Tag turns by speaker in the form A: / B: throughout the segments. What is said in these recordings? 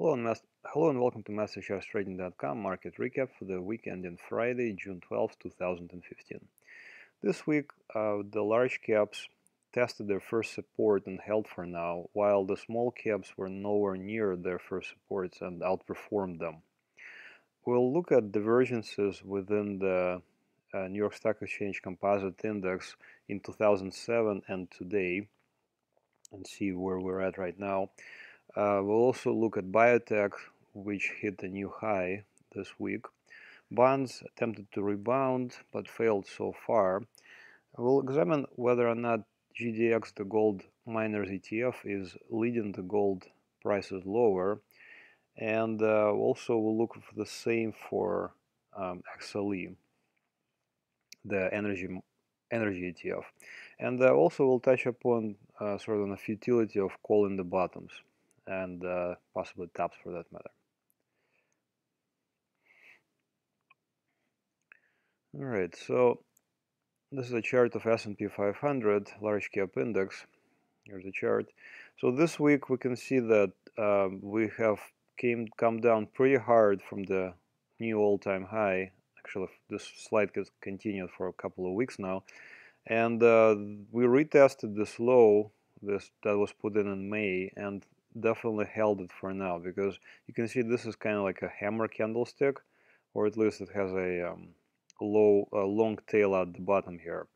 A: Hello and welcome to MasterChartsTrading.com market recap for the week ending Friday, June 12, 2015. This week, the large caps tested their first support and held for now, while the small caps were nowhere near their first supports and outperformed them. We'll look at divergences within the New York Stock Exchange Composite Index in 2007 and today and see where we're at right now. We'll also look at biotech, which hit a new high this week. Bonds attempted to rebound but failed so far. We'll examine whether or not GDX, the Gold Miners Etf, is leading the gold prices lower. And also we'll look for the same for XLE, the Energy Etf. And also we'll touch upon sort of the futility of calling the bottoms and possibly tops for that matter. All right, so this is a chart of S&P 500 large cap index. Here's the chart. So this week we can see that we have come down pretty hard from the new all-time high. Actually, this slide has continued for a couple of weeks now, and we retested this low that was put in May and definitely held it for now, because you can see this is kind of like a hammer candlestick, or at least it has a long tail at the bottom here.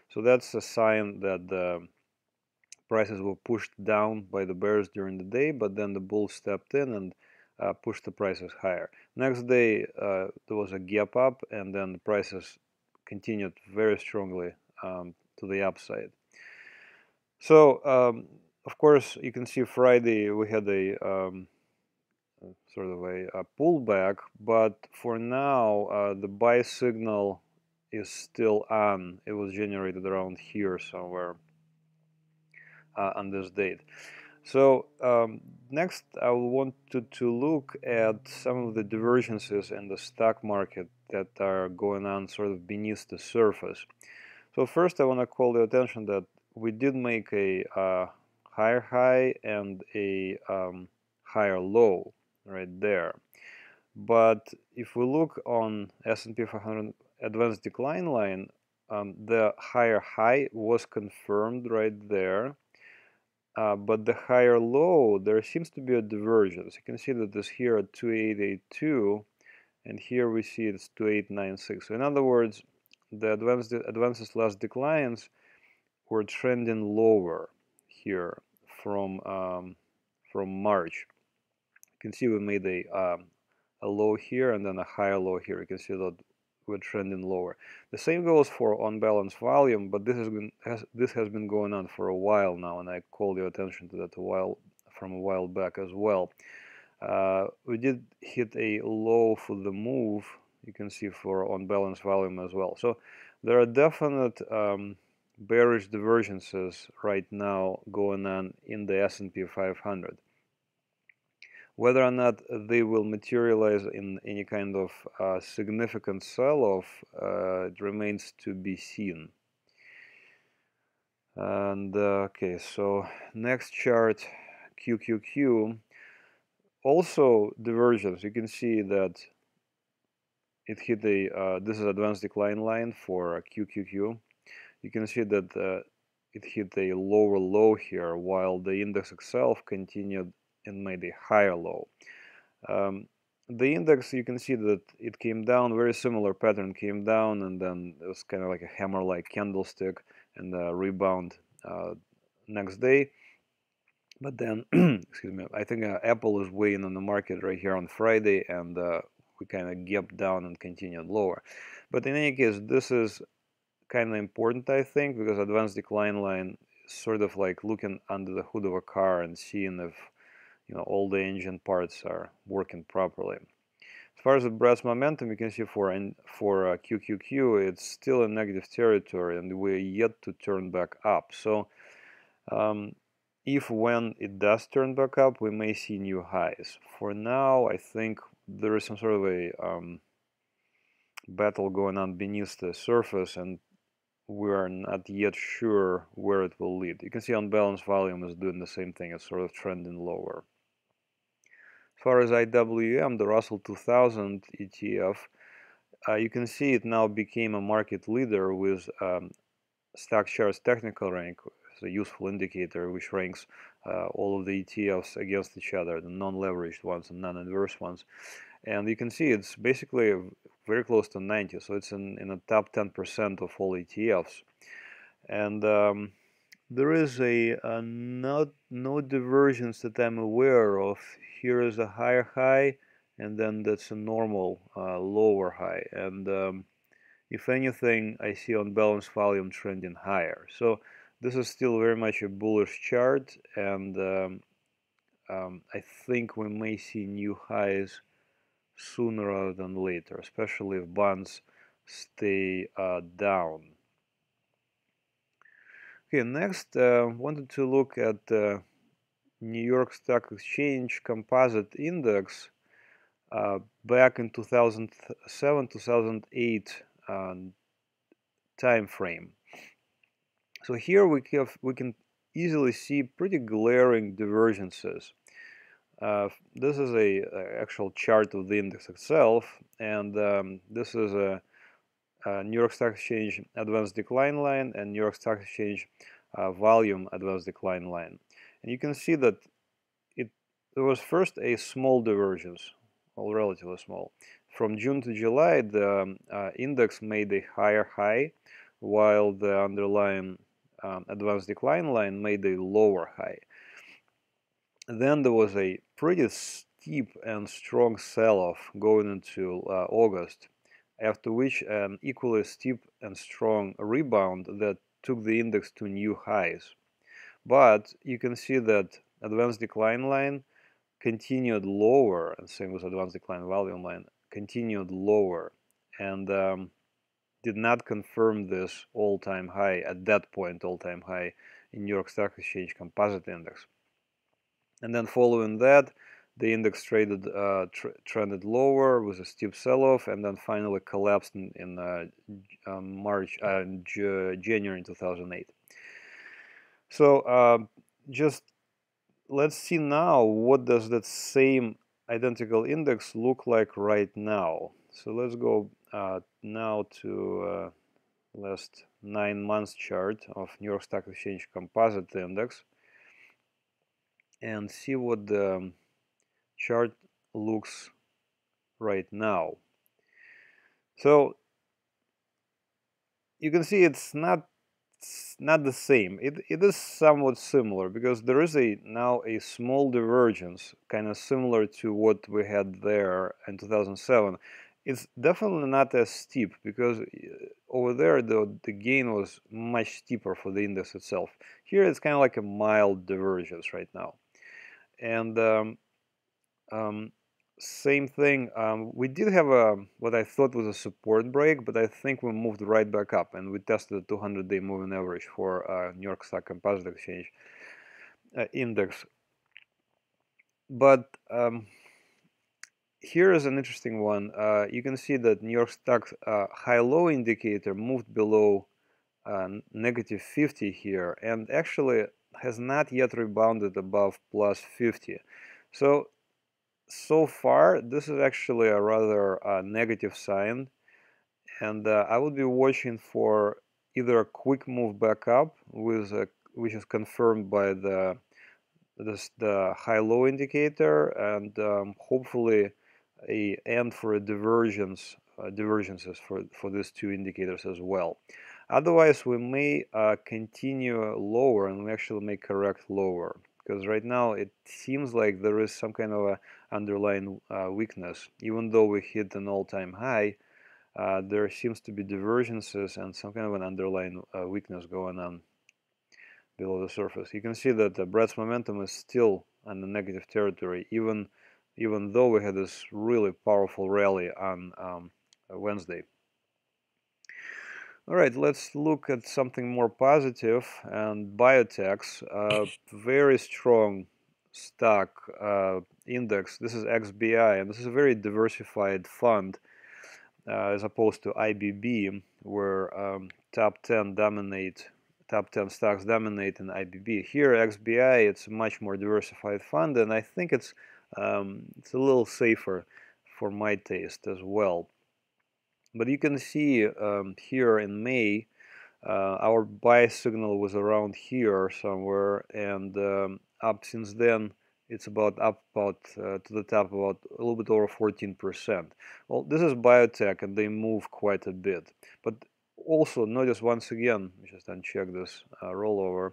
A: So that's a sign that the prices were pushed down by the bears during the day, but then the bulls stepped in and pushed the prices higher. Next day there was a gap up, and then the prices continued very strongly to the upside. So of course you can see Friday we had a sort of a pullback, but for now the buy signal is still on. It was generated around here somewhere on this date. So next I wanted to look at some of the divergences in the stock market that are going on sort of beneath the surface. So first I want to call the attention that we did make a higher high and a higher low right there. But if we look on S&P 500 advanced decline line, the higher high was confirmed right there. But the higher low, there seems to be a divergence. You can see that this here at 2882, and here we see it's 2896. So in other words, the advances less declines were trending lower here from March. You can see we made a low here and then a higher low here. You can see that we're trending lower. The same goes for on-balance volume, but this has been going on for a while now, and I called your attention to that from a while back as well. We did hit a low for the move, you can see, for on-balance volume as well. So there are definite bearish divergences right now going on in the S&P 500. Whether or not they will materialize in any kind of significant sell-off it remains to be seen. And okay, so next chart, QQQ, also divergence. You can see that it hit a this is advanced decline line for QQQ. You can see that it hit a lower low here, while the index itself continued and made a higher low. The index, you can see that it came down, very similar pattern, came down, and then it was kind of like a hammer-like candlestick and a rebound next day. But then, excuse me, I think Apple is weighing on the market right here on Friday, and we kind of gapped down and continued lower. But in any case, this is kind of important, I think, because advanced decline line is sort of like looking under the hood of a car and seeing if all the engine parts are working properly. As far as the breadth momentum, you can see for QQQ, it's still in negative territory, and we're yet to turn back up. So if when it does turn back up, we may see new highs. For now, I think there is some sort of a battle going on beneath the surface, and we are not yet sure where it will lead. You can see on balance volume is doing the same thing. It's sort of trending lower. As far as IWM, the Russell 2000 ETF, you can see it now became a market leader with StockCharts technical rank, a useful indicator which ranks all of the ETFs against each other, the non-leveraged ones and non-adverse ones. And you can see it's basically very close to 90, so it's in the top 10% of all ETFs. And there is no divergence that I'm aware of. Here is a higher high, and then that's a normal lower high. And if anything, I see on balanced volume trending higher. So this is still very much a bullish chart, and I think we may see new highs sooner rather than later, especially if bonds stay down. Okay, next, wanted to look at New York Stock Exchange Composite Index back in 2007-2008 time frame. So here we can easily see pretty glaring divergences. This is a actual chart of the index itself, and this is a New York Stock Exchange advanced decline line and New York Stock Exchange volume advanced decline line. And you can see that there was first a small divergence, well, relatively small. From June to July, the index made a higher high, while the underlying advanced decline line made a lower high. Then there was a pretty steep and strong sell-off going into August, after which an equally steep and strong rebound that took the index to new highs. But you can see that advanced decline line continued lower, and same with advanced decline volume line, continued lower, and did not confirm this all-time high at that point, all-time high in New York Stock Exchange Composite Index. And then following that, the index trended lower with a steep sell-off, and then finally collapsed in January 2008. So just let's see now what does that same identical index look like right now. So let's go now to last 9 months chart of New York Stock Exchange Composite Index and see what the chart looks right now. So you can see it's not the same. It is somewhat similar because there is now a small divergence, kind of similar to what we had there in 2007. It's definitely not as steep because over there the gain was much steeper for the index itself. Here it's kind of like a mild divergence right now. And same thing, we did have what I thought was a support break, but I think we moved right back up, and we tested the 200-day moving average for New York Stock Composite Exchange Index. But here is an interesting one. You can see that New York Stock's high-low indicator moved below negative 50 here, and actually has not yet rebounded above plus 50. So far, this is actually a rather negative sign, and I would be watching for either a quick move back up, which is confirmed by the high-low indicator, and hopefully a end for a divergences for these two indicators as well. Otherwise, we may continue lower, and we actually may correct lower, because right now it seems like there is some kind of a underlying weakness. Even though we hit an all-time high, there seems to be divergences and some kind of an underlying weakness going on below the surface. You can see that the Brett's momentum is still on the negative territory, even though we had this really powerful rally on Wednesday. All right, let's look at something more positive, and biotechs, very strong stock index. This is XBI, and this is a very diversified fund as opposed to IBB, where top 10 stocks dominate in IBB. Here, XBI, it's a much more diversified fund, and I think it's It's a little safer for my taste as well. But you can see here in May, our buy signal was around here somewhere, and up since then it's about to the top about a little bit over 14%. Well, this is biotech and they move quite a bit. But also notice once again, just uncheck this rollover.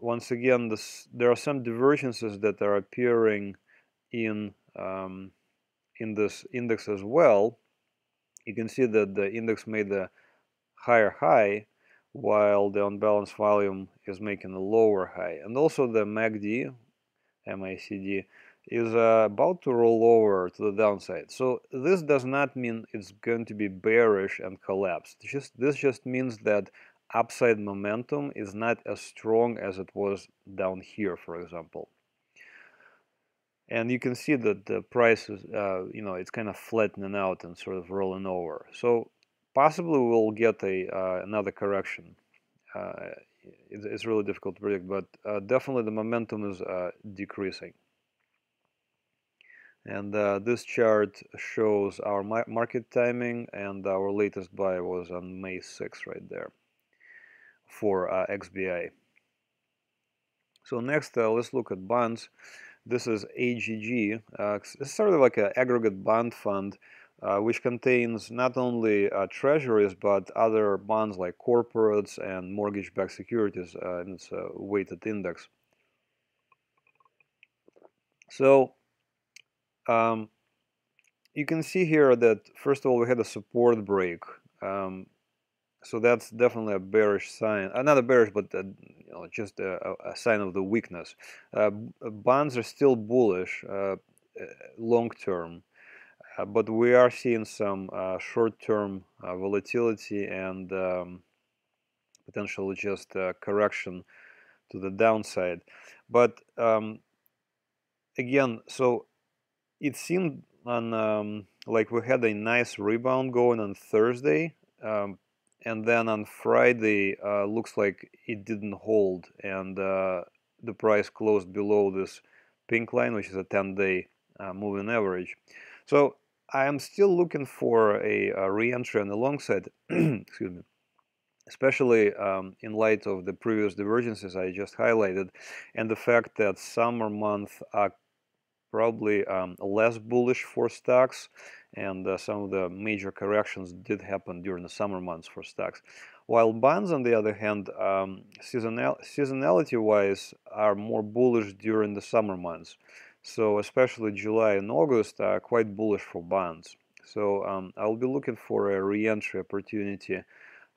A: Once again, there are some divergences that are appearing in this index as well. You can see that the index made a higher high while the unbalanced volume is making a lower high. And also the MACD, MACD, is about to roll over to the downside. So this does not mean it's going to be bearish and collapse. This just means that upside momentum is not as strong as it was down here, for example. And you can see that the price is, it's kind of flattening out and sort of rolling over. So possibly we'll get another correction. It's really difficult to predict, but definitely the momentum is decreasing. And this chart shows our market timing, and our latest buy was on May 6th right there for XBI. So next, let's look at bonds. This is AGG. It's sort of like an aggregate bond fund, which contains not only treasuries but other bonds like corporates and mortgage-backed securities, and it's a weighted index. So you can see here that first of all we had a support break. So that's definitely a bearish sign. Not a bearish, but just a sign of the weakness. Bonds are still bullish long term, but we are seeing some short-term volatility and potentially just correction to the downside. But again, so it seemed on like we had a nice rebound going on Thursday. And then on Friday, looks like it didn't hold, and the price closed below this pink line, which is a 10-day moving average. So I am still looking for a re-entry on the long side, excuse me, especially in light of the previous divergences I just highlighted, and the fact that summer months are probably less bullish for stocks, and some of the major corrections did happen during the summer months for stocks. While bonds, on the other hand, seasonality-wise, are more bullish during the summer months. So especially July and August are quite bullish for bonds. So I'll be looking for a re-entry opportunity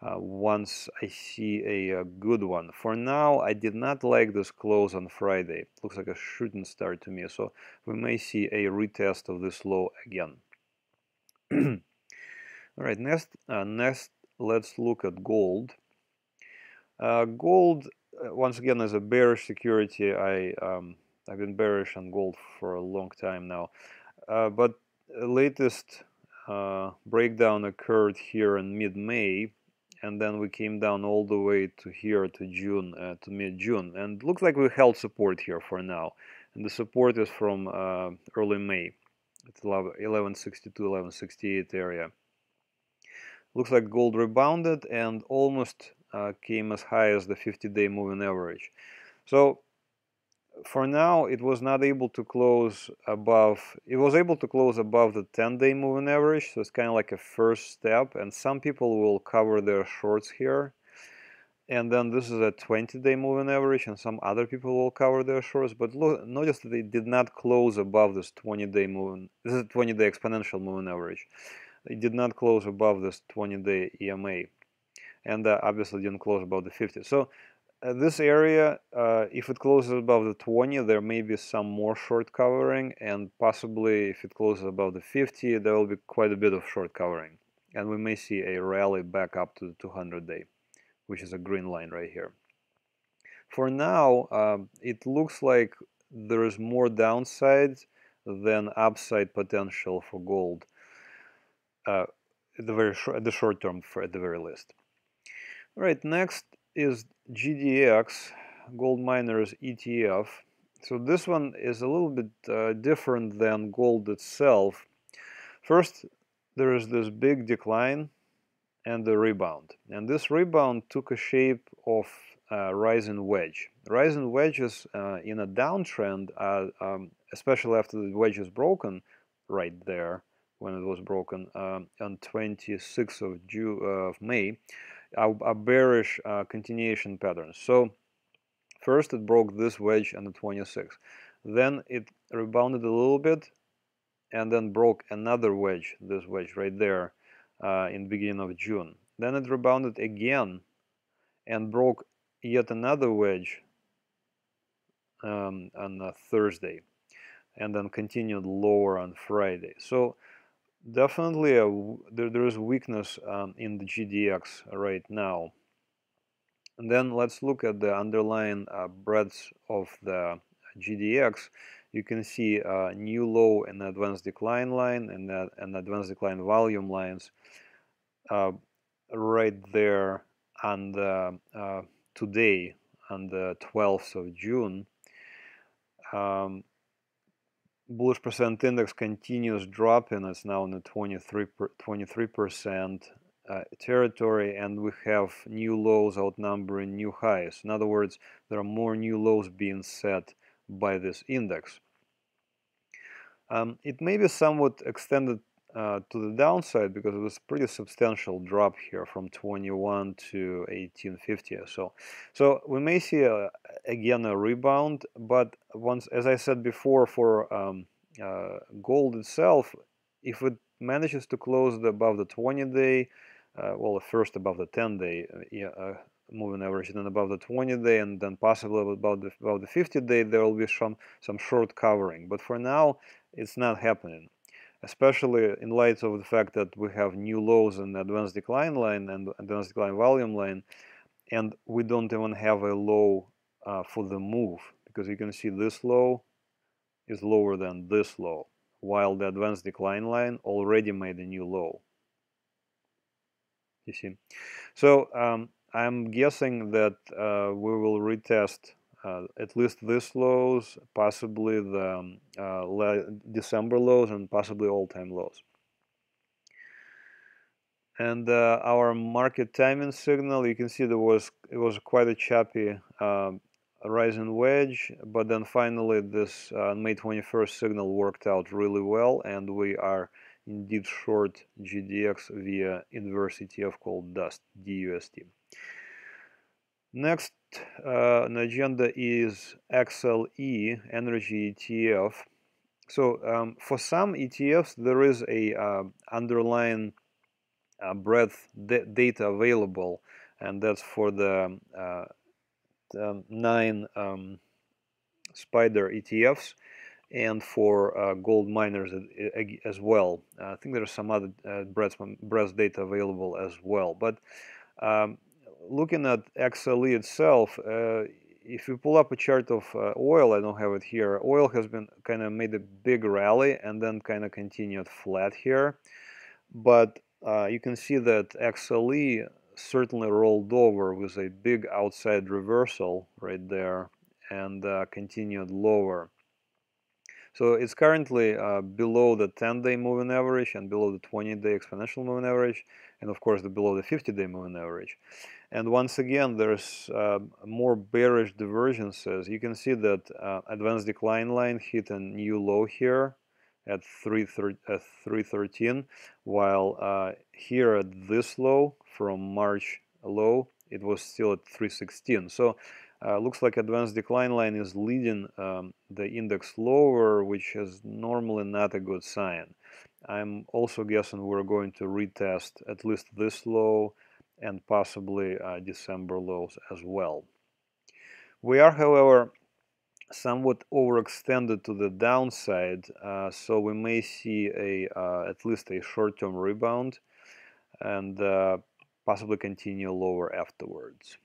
A: once I see a good one. For now, I did not like this close on Friday. Looks like a shooting star to me, so we may see a retest of this low again. All right, next, let's look at gold. Gold, once again, is a bearish security. I've been bearish on gold for a long time now, but latest breakdown occurred here in mid-May, and then we came down all the way to here to June, to mid-June, and looks like we held support here for now. And the support is from early May. It's 1162, 1168 area. Looks like gold rebounded and almost came as high as the 50-day moving average. So for now, it was not able to close above. It was able to close above the 10-day moving average, so it's kind of like a first step. And some people will cover their shorts here, and then this is a 20-day moving average, and some other people will cover their shorts. But look, notice that they did not close above this 20-day moving. This is a 20-day exponential moving average. It did not close above this 20-day EMA, and obviously didn't close above the 50. So this area, if it closes above the 20, there may be some more short covering, and possibly if it closes above the 50, there will be quite a bit of short covering, and we may see a rally back up to the 200-day, which is a green line right here. For now, it looks like there is more downside than upside potential for gold, at the short term, at the very least. All right, next is GDX, Gold Miners Etf. So this one is a little bit different than gold itself. First, there is this big decline and the rebound. And this rebound took a shape of rising wedge. Rising wedges in a downtrend, especially after the wedge is broken right there, when it was broken on 26th of May, are bearish continuation patterns. So first it broke this wedge on the 26th. Then it rebounded a little bit and then broke another wedge, this wedge right there, in the beginning of June. Then it rebounded again and broke yet another wedge on Thursday, and then continued lower on Friday. So definitely there is weakness in the GDX right now. And then let's look at the underlying breadths of the GDX. You can see new low and advanced decline line and advanced decline volume lines right there on the today on the 12th of June. Bullish percent index continues dropping. It's now in the 23% territory, and we have new lows outnumbering new highs. In other words, there are more new lows being set by this index. It may be somewhat extended to the downside because it was a pretty substantial drop here from 21 to 1850 or so. So we may see again a rebound, but once, as I said before, for gold itself, if it manages to close above the 20-day, well, first above the 10-day moving average, then above the 20-day, and then possibly above the 50-day, there will be some short covering. But for now, it's not happening, especially in light of the fact that we have new lows in the advanced decline line and advanced decline volume line, and we don't even have a low for the move, because you can see this low is lower than this low, while the advanced decline line already made a new low. You see? So I'm guessing that we will retest at least these lows, possibly the December lows, and possibly all-time lows. And our market timing signal, you can see it was quite a choppy rising wedge, but then finally this May 21st signal worked out really well, and we are indeed short GDX via inverse ETF called DUST, DUST. Next on the agenda is XLE, Energy ETF. So for some ETFs, there is a underlying breadth data available, and that's for the 9 Spider ETFs, and for gold miners as well. I think there are some other breadth data available as well. But looking at XLE itself, if you pull up a chart of oil, I don't have it here, oil has been kind of made a big rally and then kind of continued flat here. But you can see that XLE certainly rolled over with a big outside reversal right there and continued lower. So it's currently below the 10-day moving average and below the 20-day exponential moving average, and of course below the 50-day moving average. And once again, there's more bearish divergences. You can see that advanced decline line hit a new low here at 313, while here at this low from March low, it was still at 316. So looks like advanced decline line is leading the index lower, which is normally not a good sign. I'm also guessing we're going to retest at least this low and possibly December lows as well. We are, however, somewhat overextended to the downside, so we may see at least a short-term rebound and possibly continue lower afterwards.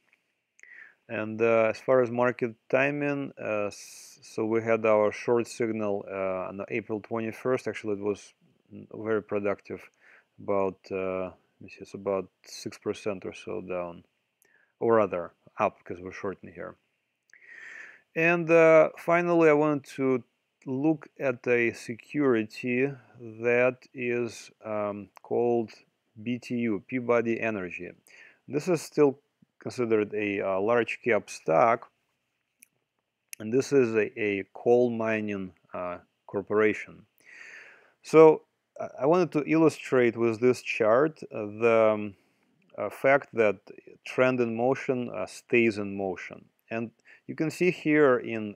A: And as far as market timing, so we had our short signal on April 21st. Actually, it was very productive, about it's about 6% or so down, or rather up, because we're shorting here. And finally, I want to look at a security that is called BTU, Peabody Energy. This is still considered a large cap stock, and this is a coal mining corporation. So I wanted to illustrate with this chart the fact that trend in motion stays in motion. And you can see here in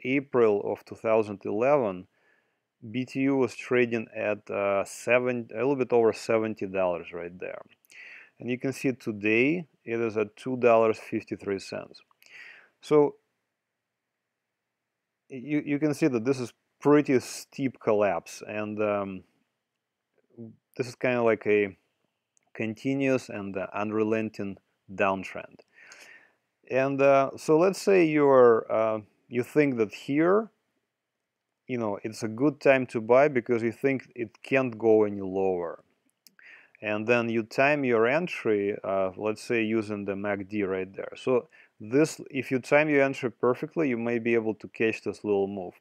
A: April of 2011, BTU was trading at a little bit over $70 right there. And you can see today it is at $2.53. So you can see that this is pretty steep collapse, and this is kind of like a continuous and unrelenting downtrend. And so let's say you think that here, it's a good time to buy because you think it can't go any lower. And then you time your entry, let's say using the MACD right there. So this, if you time your entry perfectly, you may be able to catch this little move.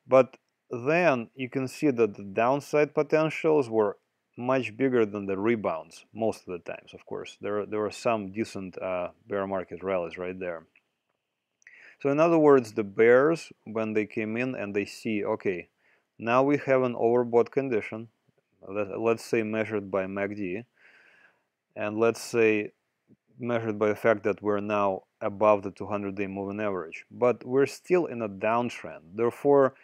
A: But then you can see that the downside potentials were much bigger than the rebounds most of the times. Of course, there were some decent bear market rallies right there. So in other words, the bears, when they came in and they see, okay, now we have an overbought condition, let's say measured by MACD, and let's say measured by the fact that we're now above the 200-day moving average, but we're still in a downtrend. Therefore,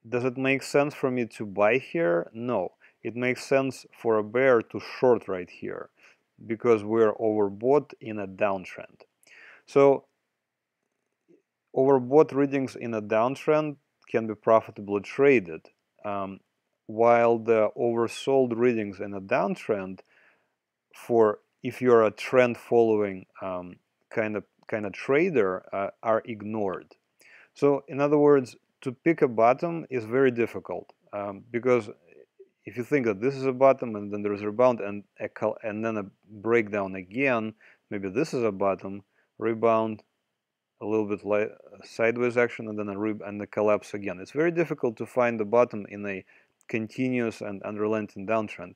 A: does it make sense for me to buy here? No. It makes sense for a bear to short right here because we're overbought in a downtrend. So overbought readings in a downtrend can be profitably traded, while the oversold readings in a downtrend, for if you're a trend following kind of trader, are ignored. So in other words, to pick a bottom is very difficult because if you think that this is a bottom and then there's a rebound and then a breakdown again, maybe this is a bottom, rebound, a little bit sideways action, and then a collapse again. It's very difficult to find the bottom in a continuous and unrelenting downtrend.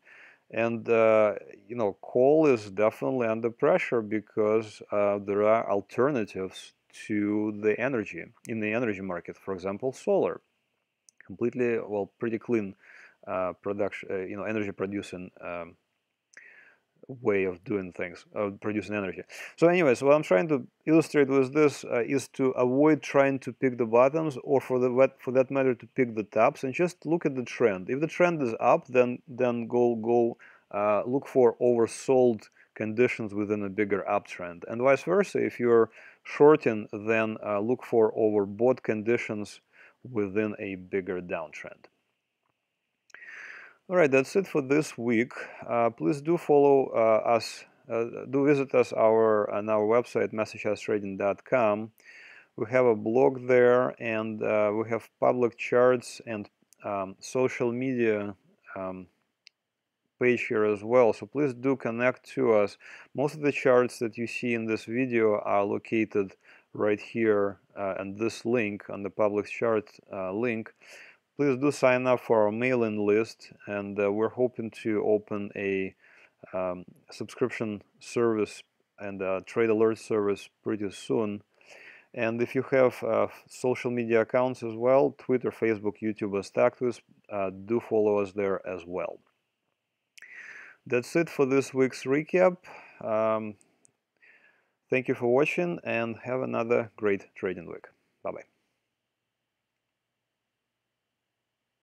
A: And coal is definitely under pressure because there are alternatives to the energy in the energy market. For example, solar, completely, well, pretty clean production, energy producing way of doing things, of producing energy. So anyways, what I'm trying to illustrate with this is to avoid trying to pick the bottoms, or for that matter to pick the tops, and just look at the trend. If the trend is up, then go look for oversold conditions within a bigger uptrend, and vice versa. If you're shorting, then look for overbought conditions within a bigger downtrend. All right, that's it for this week. Please do follow us. Do visit us on our website, MasterChartsTrading.com. We have a blog there, and we have public charts and social media page here as well. So please do connect to us. Most of the charts that you see in this video are located right here and this link on the public chart link. Please do sign up for our mailing list, and we're hoping to open a subscription service and a trade alert service pretty soon. And if you have social media accounts as well, Twitter, Facebook, YouTube, as Tactus, do follow us there as well. That's it for this week's recap. Thank you for watching, and have another great trading week. Bye-bye.